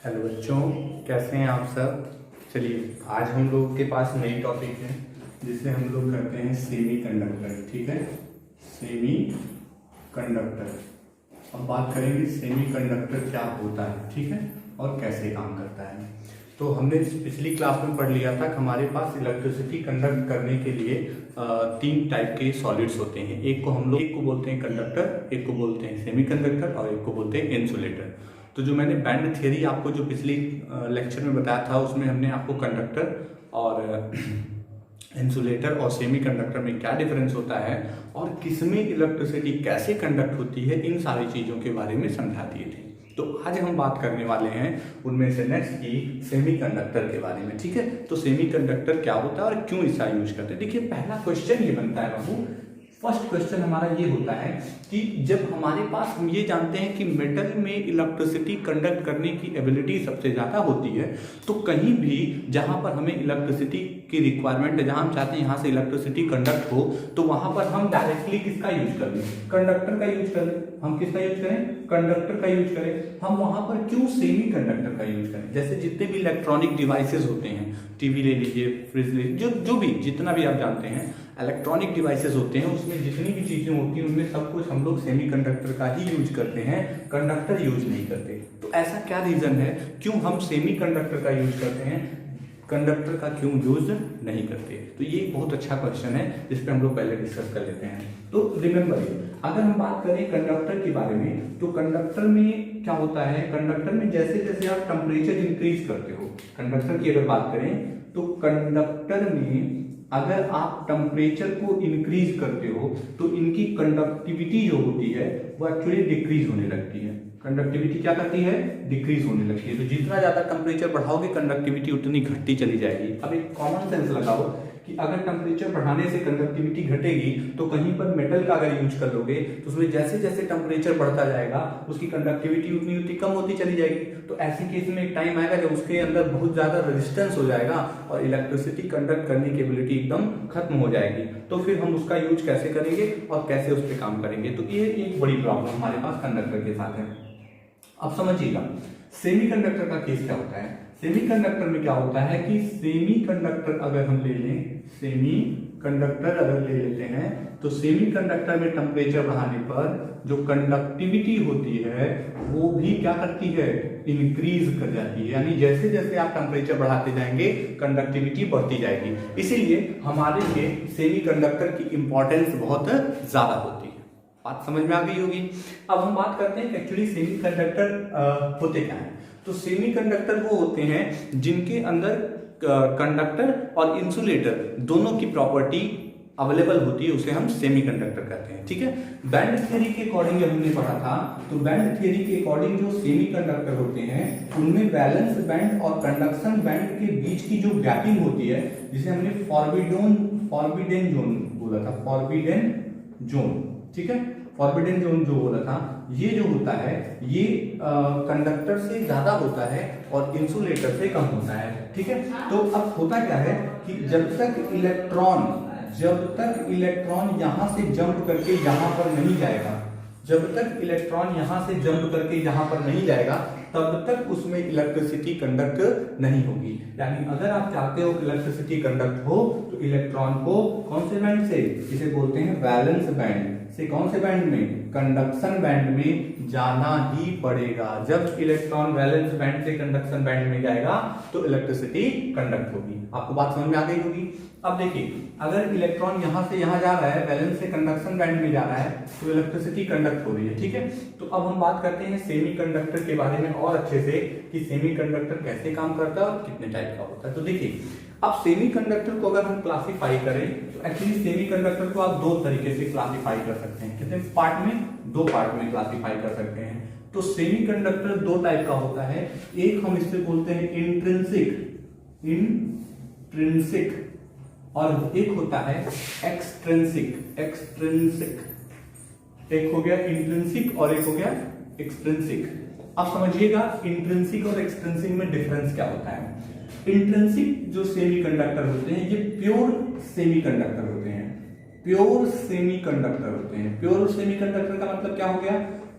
Hello बच्चों, कैसे हैं आप सब। चलिए आज हम लोग के पास नई टॉपिक है जिसे हम लोग करते हैं सेमी कंडक्टर। ठीक है, सेमी कंडक्टर। अब बात करेंगे सेमी कंडक्टर क्या होता है, ठीक है, और कैसे काम करता है। तो हमने पिछली क्लास में पढ़ लिया था कि हमारे पास इलेक्ट्रिसिटी कंडक्ट करने के लिए तीन टाइप के सॉलिड्स होते हैं। एक को बोलते हैं कंडक्टर, एक को बोलते हैं सेमी कंडक्टर और एक को बोलते हैं इंसुलेटर। तो जो मैंने बैंड थ्योरी आपको जो पिछली लेक्चर में बताया था उसमें हमने आपको कंडक्टर और इंसुलेटर और सेमी कंडक्टर में क्या डिफरेंस होता है और किसमें इलेक्ट्रिसिटी कैसे कंडक्ट होती है, इन सारी चीज़ों के बारे में समझा दिए थे। तो आज हम बात करने वाले हैं उनमें से नेक्स्ट की सेमी कंडक्टर के बारे में। ठीक है, तो सेमी कंडक्टर क्या होता है और क्यों इसका यूज करते हैं। देखिए पहला क्वेश्चन ये बनता है बाबू, फर्स्ट क्वेश्चन हमारा ये होता है कि जब हमारे पास हम ये जानते हैं कि मेटल में इलेक्ट्रिसिटी कंडक्ट करने की एबिलिटी सबसे ज़्यादा होती है, तो कहीं भी जहाँ पर हमें इलेक्ट्रिसिटी की रिक्वायरमेंट है, जहाँ हम चाहते हैं यहाँ से इलेक्ट्रिसिटी कंडक्ट हो, तो वहाँ पर हम डायरेक्टली किसका यूज कर लें, कंडक्टर का यूज करें। हम किसका यूज करें, कंडक्टर का यूज करें। हम वहाँ पर क्यों सेमी कंडक्टर का यूज करें। जैसे जितने भी इलेक्ट्रॉनिक डिवाइसेज होते हैं, टीवी ले लीजिए, फ्रिज ले लीजिए, जो भी जितना भी आप जानते हैं इलेक्ट्रॉनिक डिवाइसेस होते हैं, उसमें जितनी भी चीजें होती हैं उनमें सब कुछ हम लोग सेमी कंडक्टर का ही यूज करते हैं, कंडक्टर यूज नहीं करते। तो ऐसा क्या रीजन है क्यों हम सेमी कंडक्टर का यूज करते हैं, कंडक्टर का क्यों यूज नहीं करते। तो ये बहुत अच्छा क्वेश्चन है जिस पे हम लोग पहले डिस्कस कर लेते हैं। तो रिमेंबर, अगर हम बात करें कंडक्टर के बारे में, तो कंडक्टर में क्या होता है, कंडक्टर में जैसे जैसे आप टेम्परेचर इंक्रीज करते हो, कंडक्टर की अगर बात करें तो कंडक्टर में अगर आप टेम्परेचर को इंक्रीज करते हो तो इनकी कंडक्टिविटी जो होती है वो एक्चुअली डिक्रीज होने लगती है। कंडक्टिविटी क्या करती है, डिक्रीज होने लगती है। तो जितना ज्यादा टेम्परेचर बढ़ाओगे कंडक्टिविटी उतनी घटती चली जाएगी। अब एक कॉमन सेंस लगाओ कि अगर टेम्परेचर बढ़ाने से कंडक्टिविटी घटेगी तो कहीं पर मेटल का अगर यूज कर लोगे तो उसमें जैसे जैसे टेम्परेचर बढ़ता जाएगा उसकी कंडक्टिविटी उतनी उतनी कम होती चली जाएगी। तो ऐसे केस में एक टाइम आएगा जब उसके अंदर बहुत ज्यादा रेजिस्टेंस हो जाएगा और इलेक्ट्रिसिटी कंडक्ट करने की एबिलिटी एकदम खत्म हो जाएगी। तो फिर हम उसका यूज कैसे करेंगे और कैसे उस पर काम करेंगे। तो ये एक बड़ी प्रॉब्लम हमारे पास कंडक्टर के साथ है। अब समझिएगा सेमी कंडक्टर का केस क्या होता है। सेमी कंडक्टर में क्या होता है कि सेमी कंडक्टर अगर हम ले लें, सेमी कंडक्टर अगर ले लेते हैं तो सेमी कंडक्टर में टेम्परेचर बढ़ाने पर जो कंडक्टिविटी होती है वो भी क्या करती है, इंक्रीज कर जाती है। यानी जैसे जैसे आप टेम्परेचर बढ़ाते जाएंगे कंडक्टिविटी बढ़ती जाएगी। इसीलिए हमारे लिए सेमी कंडक्टर की इंपॉर्टेंस बहुत ज्यादा होती है। बात समझ में आ गई होगी। अब हम बात करते हैं एक्चुअली सेमी कंडक्टर होते क्या हैं। तो सेमी कंडक्टर वो होते हैं जिनके अंदर कंडक्टर और इंसुलेटर दोनों की प्रॉपर्टी अवेलेबल होती है, उसे हम सेमी कंडक्टर कहते हैं। ठीक है, बैंड थ्योरी के अकॉर्डिंग जब हमने पढ़ा था तो बैंड थ्योरी के अकॉर्डिंग जो सेमी कंडक्टर होते हैं उनमें वैलेंस बैंड और कंडक्शन बैंड के बीच की जो गैपिंग होती है जिसे हमने फॉरबिडेन जोन बोला था, फॉरबिडेन जोन। ठीक है, फॉरबिडेन जोन जो बोला था ये जो होता है ये कंडक्टर से ज्यादा होता है और इंसुलेटर से कम होता है। ठीक है, तो अब होता क्या है कि जब तक इलेक्ट्रॉन यहां से जंप करके यहां पर नहीं जाएगा, जब तक इलेक्ट्रॉन यहां से जंप करके यहां पर नहीं जाएगा तब तक उसमें इलेक्ट्रिसिटी कंडक्ट नहीं होगी। यानी अगर आप चाहते हो कि इलेक्ट्रिसिटी कंडक्ट हो तो इलेक्ट्रॉन को कौन से बैंड से, इसे बोलते हैं वैलेंस बैंड से, कौन से बैंड में, कंडक्शन बैंड में जाना ही पड़ेगा। जब इलेक्ट्रॉन वैलेंस बैंड से कंडक्शन बैंड में जाएगा तो इलेक्ट्रिसिटी कंडक्ट होगी। आपको बात समझ में आ गई होगी। अब देखिए अगर इलेक्ट्रॉन यहां से यहां जा रहा है, वैलेंस से कंडक्शन बैंड में जा रहा है तो इलेक्ट्रिसिटी कंडक्ट हो रही है। ठीक है, तो अब हम बात करते हैं सेमी कंडक्टर के बारे में और अच्छे से कि सेमी कंडक्टर कैसे काम करता है और कितने टाइप का होता है। तो देखिए अब सेमी कंडक्टर को अगर हम क्लासिफाई करें तो एक्चुअली सेमी कंडक्टर को आप दो तरीके से क्लासिफाई कर सकते हैं। कितने पार्ट में, दो पार्ट में क्लासिफाई कर सकते हैं। तो सेमी कंडक्टर दो टाइप का होता है, एक हम इससे बोलते हैं इंट्रिंसिक और एक होता है एक्सट्रिंसिक। एक हो गया इंट्रिंसिक और एक हो गया एक्सट्रिंसिक। अब समझिएगा इंट्रिंसिक और एक्सट्रिंसिक में डिफरेंस क्या होता है। इंट्रिंसिक जो सेमी कंडक्टर होते हैं ये प्योर सेमी कंडक्टर होते हैं, प्योर सेमी कंडक्टर होते हैं। प्योर सेमी कंडक्टर का मतलब क्या हो गया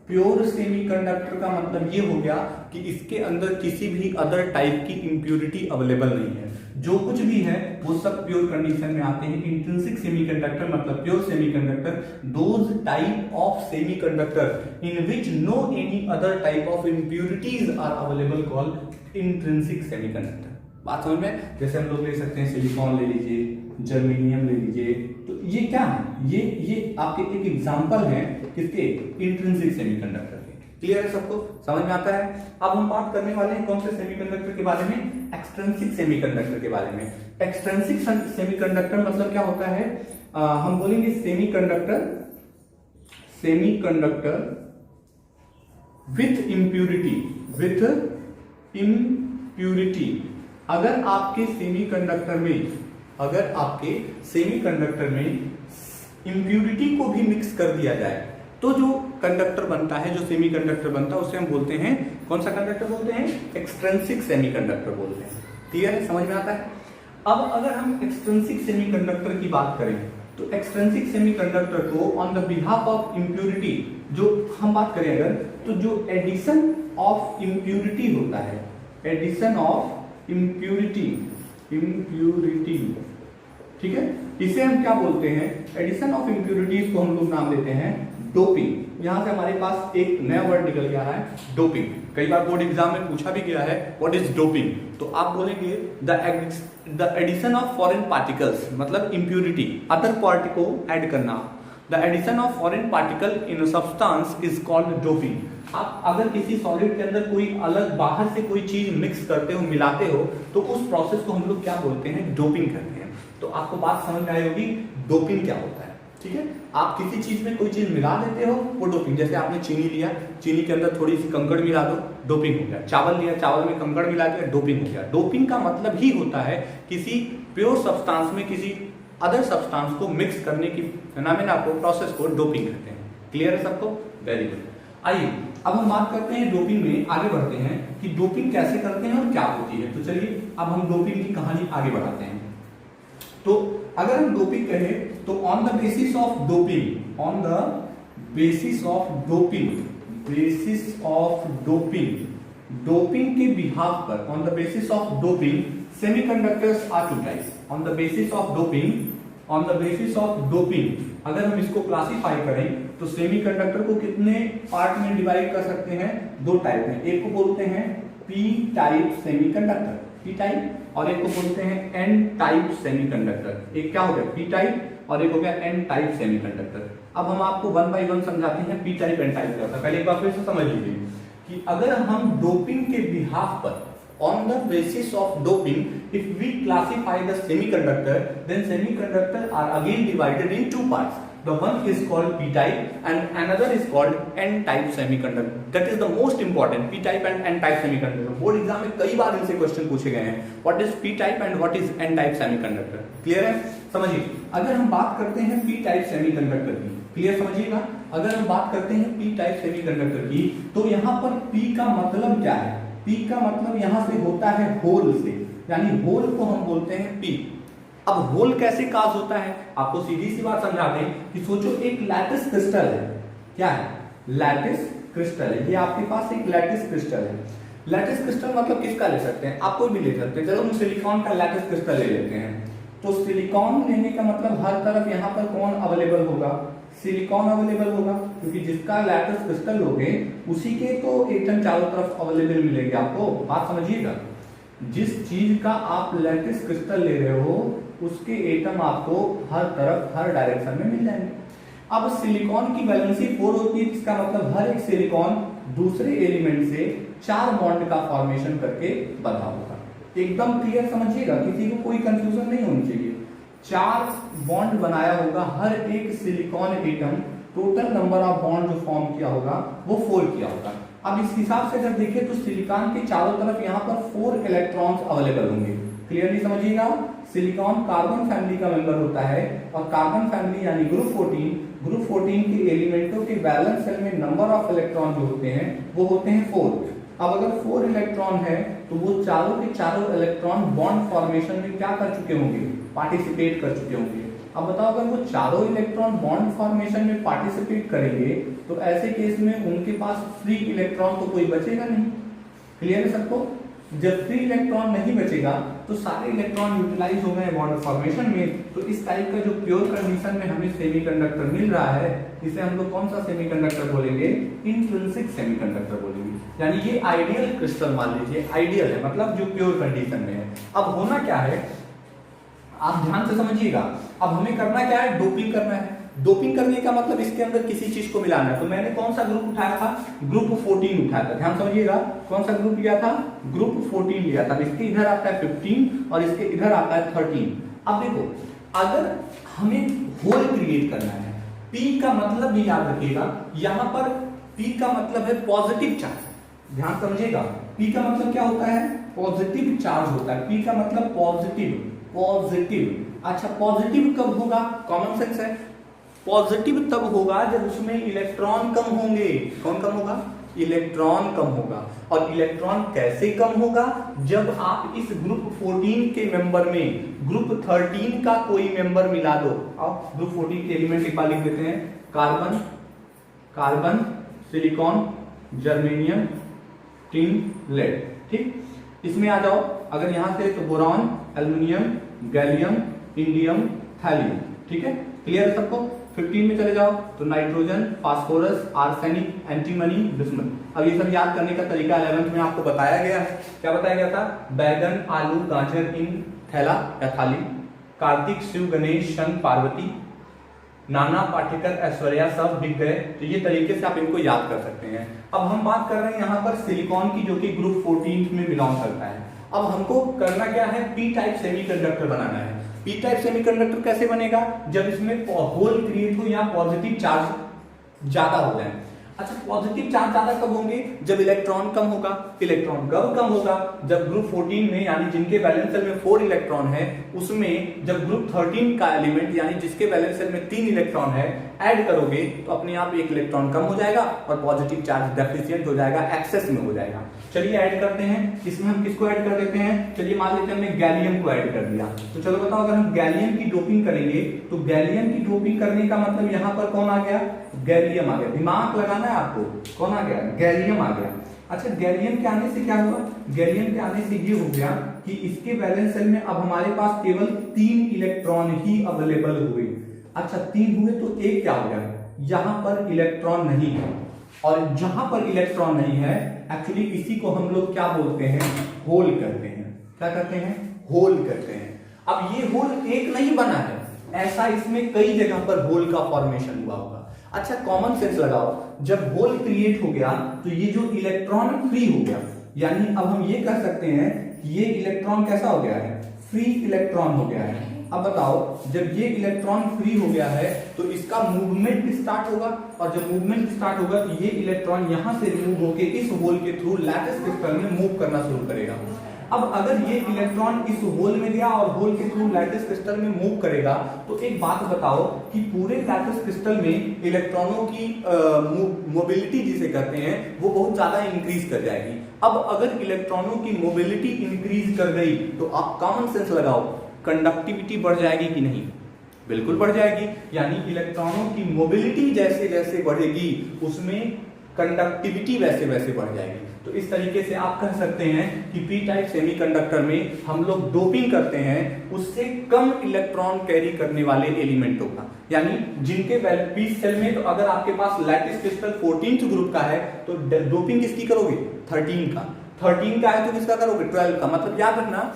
प्योर सेमीकंडक्टर का मतलब ये हो गया कि इसके अंदर किसी भी अदर टाइप की इम्प्योरिटी अवेलेबल नहीं है, जो कुछ भी है वो सब प्योर कंडीशन में आते हैं। इंट्रिंसिक सेमीकंडक्टर मतलब pure semiconductor, those type of semiconductor in which no any other type of impurities are available called intrinsic semiconductor. बात समझ में? जैसे हम लोग ले सकते हैं सिलिकॉन ले लीजिए, जर्मेनियम ले लीजिए, तो ये क्या है, ये आपके एक एग्जांपल है किसके, इंट्रिंसिक सेमीकंडक्टर के। क्लियर है सबको, समझ में आता है? अब हम बात करने वाले हैं कौन से सेमीकंडक्टर के बारे में, एक्सट्रिंसिक सेमीकंडक्टर के बारे में। एक्सट्रिंसिक सेमीकंडक्टर मतलब क्या होता है, हम बोलेंगे सेमीकंडक्टर विथ इम्प्यूरिटी, अगर आपके सेमीकंडक्टर में इम्प्यूरिटी को भी मिक्स कर दिया जाए तो जो कंडक्टर बनता है, जो सेमीकंडक्टर बनता है, उसे हम बोलते हैं, कौन सा कंडक्टर बोलते हैं, एक्सट्रिंसिक सेमीकंडक्टर बोलते हैं। क्लियर है, समझ में आता है? अब अगर हम एक्सट्रिंसिक सेमीकंडक्टर की बात करें तो एक्सट्रिंसिक सेमीकंडक्टर को on the behalf of impurity, जो हम बात करें अगर, तो जो एडिशन ऑफ इम्प्यूरिटी होता है, एडिशन ऑफ इम्प्यूरिटी, ठीक है, इसे हम क्या बोलते हैं, एडिशन ऑफ इम्प्यूरिटीज को हम लोग नाम देते हैं डोपिंग। यहां से हमारे पास एक नया वर्ड निकल गया है, डोपिंग। कई बार बोर्ड एग्जाम में पूछा भी गया है व्हाट इज डोपिंग, तो आप बोलेंगे the addition of foreign particles, मतलब इम्प्यूरिटी, अदर पार्ट को ऐड करना। The addition of foreign particle in substance is called doping. आप अगर किसी सॉलिड के अंदर कोई अलग बाहर से कोई चीज मिक्स करते हो, मिलाते हो, तो उस प्रोसेस को हम लोग क्या बोलते हैं, डोपिंग करते हैं। तो आपको बात समझ में आई होगी डोपिंग क्या होता है। ठीक है, आप किसी चीज में कोई चीज मिला देते हो, वो डोपिंग। जैसे आपने चीनी लिया, चीनी के अंदर थोड़ी सी कंकड़ मिला दो, डोपिंग हो गया। चावल लिया, चावल में कंकड़ मिला दिया, डोपिंग हो गया। डोपिंग का मतलब ही होता है किसी प्योर सब्सटेंस में किसी अदर सब्सटेंस को मिक्स करने की फिनोमेना को, प्रोसेस को डोपिंग कहते हैं। क्लियर है सबको? Very good. आइए अब हम बात करते हैं डोपिंग में, आगे बढ़ते हैं कि डोपिंग कैसे करते हैं और क्या होती है। तो चलिए अब हम डोपिंग की कहानी आगे बढ़ाते हैं। तो अगर हम डोपिंग कहें तो on the basis of doping, on the basis of doping, basis of doping, doping के बिहाफ पर, on the basis of doping semiconductors are two types. On the basis of doping, on the basis of doping, अगर हम इसको classify करें तो semiconductor को कितने part में डिवाइड कर सकते हैं, दो टाइप में। एक को बोलते हैं P type semiconductor, P type, और एक को बोलते हैं एन टाइप सेमीकंडक्टर। एक क्या हो गया, पी टाइप, और एक हो गया एन टाइप सेमीकंडक्टर। अब हम आपको वन बाय वन समझाते हैं पी टाइप एन टाइप क्या होता है। पहले एक बार फिर से समझ लीजिए कि अगर हम डोपिंग के बिहाफ पर, on the basis of doping, if we classify the semiconductor, then semiconductor are again divided in two parts. The one is called p-type and another is called n-type semiconductor. That is the most important, p-type and n-type semiconductor. Board exam में कई बार इनसे question पूछे गए हैं, what is p-type and what is n-type semiconductor. Clear है? समझिए, अगर हम बात करते हैं p-type semiconductor की, क्लियर समझिएगा, अगर हम बात करते हैं p-type semiconductor की, तो यहाँ पर p का मतलब क्या है? P का मतलब यहां से होता है होल से, यानी होल को हम बोलते हैं P। अब होल कैसे काज होता है, आपको सीधी सी बात समझा दें कि सोचो एक लैटिस क्रिस्टल है। क्या है? लैटिस क्रिस्टल है। ये आपके पास एक लैटिस क्रिस्टल है। लैटिस क्रिस्टल मतलब किसका ले सकते हैं, आप कोई भी ले सकते हैं। चलो हम सिलिकॉन का लैटिस क्रिस्टल ले लेते हैं। तो सिलिकॉन लेने का मतलब हर तरफ यहाँ पर कौन अवेलेबल होगा, सिलिकॉन अवेलेबल होगा, क्योंकि जिसका लैटिस क्रिस्टल लोगे उसी के तो एटम चारों तरफ अवेलेबल मिलेंगे आपको। बात समझिएगा, जिस चीज का आप लैटिस क्रिस्टल ले रहे हो उसके एटम आपको हर तरफ हर डायरेक्शन में मिल जाएंगे। अब सिलिकॉन की वैलेंसी 4 होती है, जिसका मतलब हर एक सिलिकॉन दूसरे एलिमेंट से 4 बॉन्ड का फॉर्मेशन करके बना होगा। एकदम क्लियर समझिएगा, किसी को कोई कंफ्यूजन नहीं होनी चाहिए। 4 बॉन्ड बनाया होगा हर एक silicon atom, total number of bond जो फॉर्म किया होगा वो 4 किया होगा। अब इस हिसाब से अगर देखें तो सिलिकॉन के चारों तरफ यहाँ पर 4 इलेक्ट्रॉन्स अवेलेबल होंगे। क्लियरली समझिएगा, सिलिकॉन कार्बन फैमिली का मेंबर होता है और कार्बन फैमिली यानी ग्रुप 14 के एलिमेंटों के वैलेंस शेल में नंबर ऑफ इलेक्ट्रॉन जो होते हैं वो होते हैं 4। अब अगर 4 इलेक्ट्रॉन है तो वो चारों के चारों इलेक्ट्रॉन बॉन्ड फॉर्मेशन में क्या कर चुके होंगे, पार्टिसिपेट कर चुके होंगे। अब बताओ अगर वो चारों इलेक्ट्रॉन बॉन्ड फॉर्मेशन में पार्टिसिपेट करेंगे तो ऐसे केस में उनके पास फ्री इलेक्ट्रॉन तो कोई बचेगा नहीं। क्लियर है सबको? जब फ्री इलेक्ट्रॉन नहीं बचेगा तो सारे इलेक्ट्रॉन यूटिलाइज हो गए बॉन्ड फॉर्मेशन में। तो इस टाइप का जो प्योर कंडीशन में हमें सेमीकंडक्टर मिल रहा है, इसे हम लोग कौन सा सेमीकंडक्टर बोलेंगे? इंट्रिंसिक सेमीकंडक्टर बोलेंगे। यानी ये आइडियल क्रिस्टल मान लीजिए, आइडियल है मतलब जो प्योर कंडीशन में है। अब होना क्या है आप ध्यान से समझिएगा। अब हमें करना क्या है? डोपिंग करना है। डोपिंग करने का मतलब इसके अंदर किसी चीज को मिलाना है। तो मैंने कौन सा ग्रुप उठाया था? ग्रुप 14 उठाया था। ध्यान समझिएगा, कौन सा ग्रुप लिया था? ग्रुप 14 लिया था। इसके इधर आता है 15 और इसके इधर आता है 13। अब देखो, अगर हमें होल क्रिएट करना है, पी का मतलब भी याद रखिएगा, यहां पर पी का मतलब है पॉजिटिव चार्ज। ध्यान समझिएगा, पी का मतलब क्या होता है? पॉजिटिव चार्ज होता है। पी का मतलब पॉजिटिव, पॉजिटिव। अच्छा, पॉजिटिव कब होगा? कॉमन सेंस है, पॉजिटिव तब होगा जब उसमें इलेक्ट्रॉन कम होंगे। कौन कम होगा? इलेक्ट्रॉन कम होगा। और इलेक्ट्रॉन कैसे कम होगा? जब आप इस ग्रुप 14 के मेंबर में ग्रुप 13 का कोई मेंबर मिला दो। आप ग्रुप 14 के एलिमेंट एक बार लिख देते हैं, carbon, carbon, silicon, germanium, tin, lead. ठीक, इसमें आ जाओ। अगर यहां से तो boron, aluminium, gallium, indium, thallium. ठीक है, क्लियर है सबको? 15 में चले जाओ तो nitrogen, phosphorus, arsenic, antimony, bismuth. अब ये सब याद करने का तरीका 11th में आपको बताया गया है। क्या बताया गया था? बैगन, आलू, गाजर इन थैला या थाली, कार्तिक, शिव, गणेश, शंख, पार्वती, नाना, पाटेकर, ऐश्वर्या सब बिक गए। तो ये तरीके से आप इनको याद कर सकते हैं। अब हम बात कर रहे हैं यहाँ पर सिलिकॉन की, जो कि ग्रुप 14 में बिलोंग करता है। अब हमको करना क्या है? पी टाइप सेमीकंडक्टर बनाना है। पी टाइप सेमीकंडक्टर कैसे बनेगा? जब इसमें होल क्रिएट हो या पॉजिटिव चार्ज ज्यादा हो जाए। अच्छा, पॉजिटिव चार्ज ज्यादा कब होंगे? जब इलेक्ट्रॉन कम होगा। इलेक्ट्रॉन कब कम होगा? जब ग्रुप 14 में, यानी जिनके वैलेंस शेल में 4 इलेक्ट्रॉन है, उसमें जब ग्रुप 13 का एलिमेंट यानी जिसके वैलेंस शेल में 3 इलेक्ट्रॉन है ऐड करोगे तो अपने आप 1 इलेक्ट्रॉन कम हो जाएगा और पॉजिटिव चार्ज डेफिशिएंट हो जाएगा, एक्सेस में हो जाएगा। चलिए ऐड करते हैं। इसमें हम किसको ऐड कर देते हैं? चलिए मान लेते हैं हमने गैलियम को ऐड कर दिया। तो चलो बताओ, अगर हम गैलियम की डोपिंग करेंगे तो गैलियम की डोपिंग करने का मतलब यहाँ पर कौन आ गया? गैलियम आ गया। दिमाग लगाना है आपको, कौन आ गया? गैलियम आ गया। अच्छा, गैलियम के आने से क्या हुआ? गैलियम के आने से ये हो गया कि इसके वैलेंस शेल में अब हमारे पास केवल 3 इलेक्ट्रॉन ही अवेलेबल हुए। अच्छा, 3 हुए तो एक क्या हो गया? यहां पर इलेक्ट्रॉन नहीं है। और जहां पर इलेक्ट्रॉन नहीं है, एक्चुअली इसी को हम लोग क्या बोलते हैं? होल करते हैं। क्या करते हैं? होल करते हैं। अब ये होल एक नहीं बना है, ऐसा इसमें कई जगह पर होल का फॉर्मेशन हुआ होगा। अच्छा, कॉमन सेंस लगाओ, जब होल क्रिएट हो गया तो ये जो इलेक्ट्रॉन फ्री हो गया, यानी अब हम ये कह सकते हैं कि ये इलेक्ट्रॉन कैसा हो गया है? फ्री इलेक्ट्रॉन हो गया है। अब बताओ, जब ये इलेक्ट्रॉन फ्री हो गया है तो इसका मूवमेंट स्टार्ट होगा, और जब मूवमेंट स्टार्ट होगा तो ये इलेक्ट्रॉन यहां से रिमूव होकर इस होल के थ्रू लैटिस क्रिस्टल में मूव करना शुरू करेगा। अब अगर ये इलेक्ट्रॉन इस होल में गया और होल के थ्रू लैटिस क्रिस्टल में मूव करेगा, तो एक बात बताओ कि पूरे लैटिस क्रिस्टल में इलेक्ट्रॉनों की मोबिलिटी जिसे कहते हैं वो बहुत ज्यादा इंक्रीज कर जाएगी। अब अगर इलेक्ट्रॉनों की मोबिलिटी इंक्रीज कर गई तो आप कॉमन सेंस लगाओ, कंडक्टिविटी बढ़ जाएगी कि नहीं? बिल्कुल बढ़ जाएगी। यानी इलेक्ट्रॉनों की मोबिलिटी जैसे जैसे बढ़ेगी उसमें कंडक्टिविटी वैसे वैसे बढ़ जाएगी। तो इस तरीके से आप कह सकते हैं कि पी टाइप सेमीकंडक्टर में हम लोग डोपिंग करते हैं उससे कम इलेक्ट्रॉन कैरी करने वाले एलिमेंटों का। यानी जिनके पीस सेल में, तो अगर आपके pass lattice crystal 14th group का है तो डोपिंग किसकी करोगे? 13 का। 13 का है तो किसका करोगे? 12 का। मतलब याद रखना,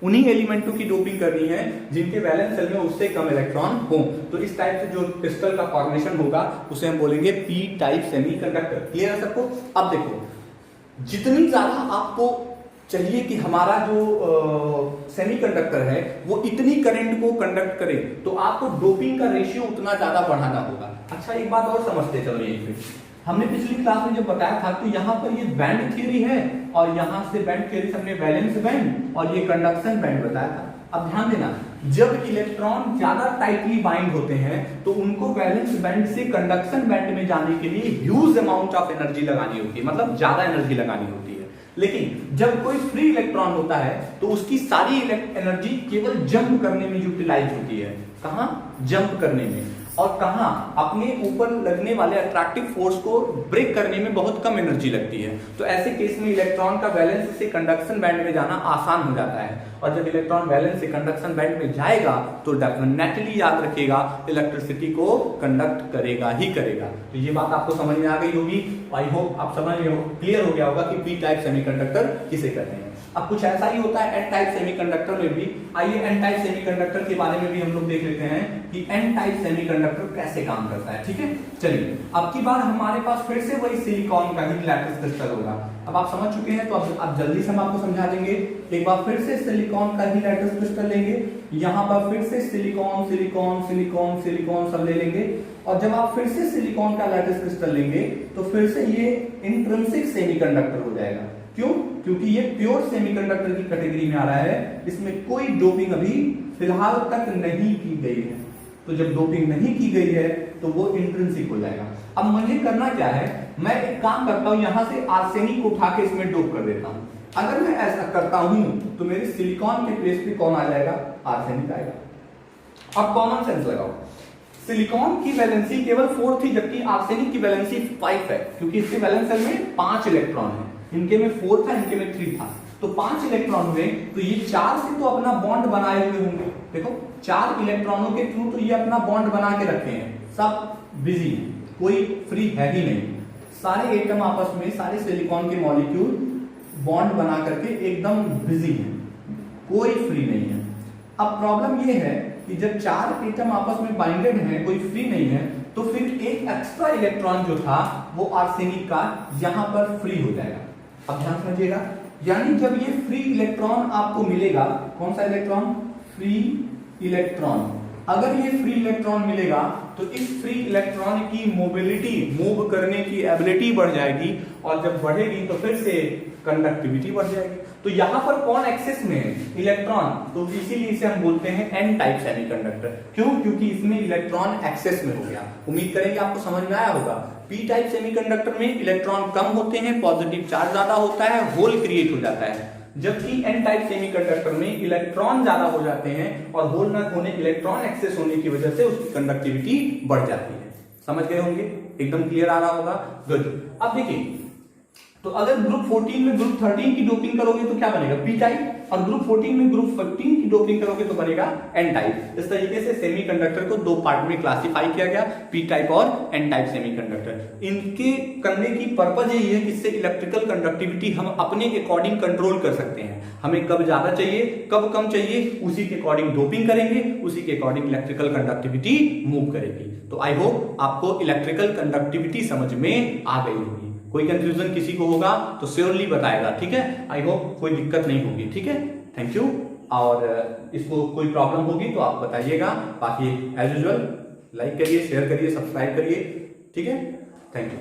उन्हीं एलिमेंटों की डोपिंग करनी है जिनके वैलेंस शेल में उससे कम इलेक्ट्रॉन हो। तो इस टाइप से जो क्रिस्टल का फॉर्मेशन होगा उसे हम बोलेंगे पी टाइप सेमीकंडक्टर। क्लियर है सबको? अब देखो, जितनी ज्यादा आपको चाहिए कि हमारा जो सेमीकंडक्टर है वो इतनी करंट को कंडक्ट करे, तो आपको डोपिंग का रेशियो उतना ज्यादा बढ़ाना होगा। अच्छा, एक बात और समझते चलो। यहीं पे हमने पिछली क्लास में जब बताया था तो यहाँ पर ये बैंड थ्योरी है, और यहाँ से बैंड थ्योरी से हमने वैलेंस बैंड और ये कंडक्शन बैंड बताया था। अब ध्यान देना, जब इलेक्ट्रॉन ज्यादा टाइटली बाइंड होते हैं तो उनको वैलेंस बैंड से कंडक्शन बैंड में जाने के लिए ह्यूज अमाउंट ऑफ एनर्जी लगानी होती है, मतलब ज्यादा एनर्जी लगानी होती है। लेकिन जब कोई फ्री इलेक्ट्रॉन होता है तो उसकी सारी एनर्जी केवल जंप करने में यूटिलाइज होती है। कहां? जंप करने में। और कहां? अपने ऊपर लगने वाले अट्रैक्टिव फोर्स को ब्रेक करने में बहुत कम एनर्जी लगती है। तो ऐसे केस में इलेक्ट्रॉन का वैलेंस से कंडक्शन बैंड में जाना आसान हो जाता है। और जब इलेक्ट्रॉन वैलेंस से कंडक्शन बैंड में जाएगा तो डेफिनेटली याद रखिएगा इलेक्ट्रिसिटी को कंडक्ट करेगा ही करेगा। तो ये बात आपको समझ में आ गई होगी। आई होप आप समझ क्लियर हो गया होगा कि पी टाइप सेमीकंडक्टर किसे कहते हैं। अब कुछ ऐसा ही होता है एन टाइप सेमीकंडक्टर में भी। आइए एन टाइप सेमीकंडक्टर के बारे में भी हम लोग देख लेते हैं कि एन टाइप सेमीकंडक्टर कैसे काम करता है। ठीक है, चलिए अब की बार हमारे पास फिर से वही सिलिकॉन का ही लैटिस क्रिस्टल होगा। अब आप समझ चुके हैं तो अब जल्दी से हम आपको समझा देंगे। एक बार फिर से सिलिकॉन का ही लैटिस क्रिस्टल लेंगे, यहाँ पर फिर से सिलिकॉन सिलिकॉन सिलिकॉन सिलिकॉन सब ले लेंगे। और जब आप फिर से सिलिकॉन का लैटिस क्रिस्टल लेंगे तो फिर से ये इंट्रिंसिक सेमीकंडक्टर हो जाएगा। क्यों? क्योंकि ये प्योर सेमीकंडक्टर की कैटेगरी में आ रहा है। इसमें कोई डोपिंग अभी फिलहाल तक नहीं की गई है। तो जब डोपिंग नहीं की गई है तो वो इंट्रिंसिक हो जाएगा। अब मुझे करना क्या है, मैं एक काम करता हूं, यहां से आर्सेनिक उठा के इसमें डोप कर देता हूं। अगर मैं ऐसा करता हूं तो मेरे सिलिकॉन के प्लेस पे कौन आ जाएगा? आर्सेनिक आएगा। अब कॉमन सेंस लगाओ, सिलिकॉन की वैलेंसी केवल 4 थी जबकि आर्सेनिक की वैलेंसी 5 है, क्योंकि इसके वैलेंस शेल में 5 इलेक्ट्रॉन है। इनके में 4 था, इनके में 3 था, तो 5 इलेक्ट्रॉन हुए। तो ये 4 से तो अपना बॉन्ड बनाए हुए होंगे। देखो 4 इलेक्ट्रॉनों के थ्रू तो ये अपना बॉन्ड बना के रखे हैं, सब बिजी है, कोई फ्री है ही नहीं। सारे एटम आपस में, सारे सिलिकॉन के मॉलिक्यूल बॉन्ड बना करके एकदम बिजी है, कोई फ्री नहीं है। अब प्रॉब्लम ये है कि जब 4 एटम आपस में बाइंडेड है, कोई फ्री नहीं है, तो फिर एक एक्स्ट्रा इलेक्ट्रॉन जो था वो आर्सेनिक का यहां पर फ्री हो जाएगा। अब ध्यान समझिएगा, यानी जब ये फ्री इलेक्ट्रॉन आपको मिलेगा, कौन सा इलेक्ट्रॉन? Free electron. अगर ये फ्री इलेक्ट्रॉन मिलेगा तो इस फ्री इलेक्ट्रॉन की मोबिलिटी, मूव करने की एबिलिटी बढ़ जाएगी, और जब बढ़ेगी तो फिर से कंडक्टिविटी बढ़ जाएगी। तो यहां पर कौन एक्सेस में है? इलेक्ट्रॉन। तो इसीलिए इसे हम बोलते हैं एन टाइप सेमीकंडक्टर। क्यों? क्योंकि इसमें इलेक्ट्रॉन एक्सेस में हो गया। उम्मीद करेंगे आपको समझ में आया होगा। पी टाइप सेमीकंडक्टर में इलेक्ट्रॉन कम होते हैं, पॉजिटिव चार्ज ज्यादा होता है, होल क्रिएट हो जाता है। जबकि एन टाइप सेमीकंडक्टर में इलेक्ट्रॉन ज्यादा हो जाते हैं और होल न होने, इलेक्ट्रॉन एक्सेस होने की वजह से उसकी कंडक्टिविटी बढ़ जाती है। समझ गए होंगे? एकदम क्लियर आ रहा होगा। गुड। अब देखिए, तो अगर ग्रुप 14 में ग्रुप 13 की डोपिंग करोगे तो क्या बनेगा? P type. और ग्रुप 14 में ग्रुप 15 की डोपिंग करोगे तो बनेगा एन टाइप। इस तरीके से सेमीकंडक्टर को 2 पार्ट में क्लासिफाई किया गया, पी टाइप और एन टाइप सेमीकंडक्टर। इनके करने की पर्पज यही है कि इससे इलेक्ट्रिकल कंडक्टिविटी हम अपने अकॉर्डिंग कंट्रोल कर सकते हैं। हमें कब ज्यादा चाहिए, कब कम चाहिए, उसी के अकॉर्डिंग डोपिंग करेंगे, उसी के अकॉर्डिंग इलेक्ट्रिकल कंडक्टिविटी मूव करेगी। तो आई होप आपको इलेक्ट्रिकल कंडक्टिविटी समझ में आ गई होगी। कोई कंफ्यूजन किसी को होगा तो श्योरली बताएगा। ठीक है, आई होप कोई दिक्कत नहीं होगी। ठीक है, थैंक यू। और इसको कोई प्रॉब्लम होगी तो आप बताइएगा। बाकी एज यूजुअल लाइक करिए, शेयर करिए, सब्सक्राइब करिए। ठीक है, थैंक यू।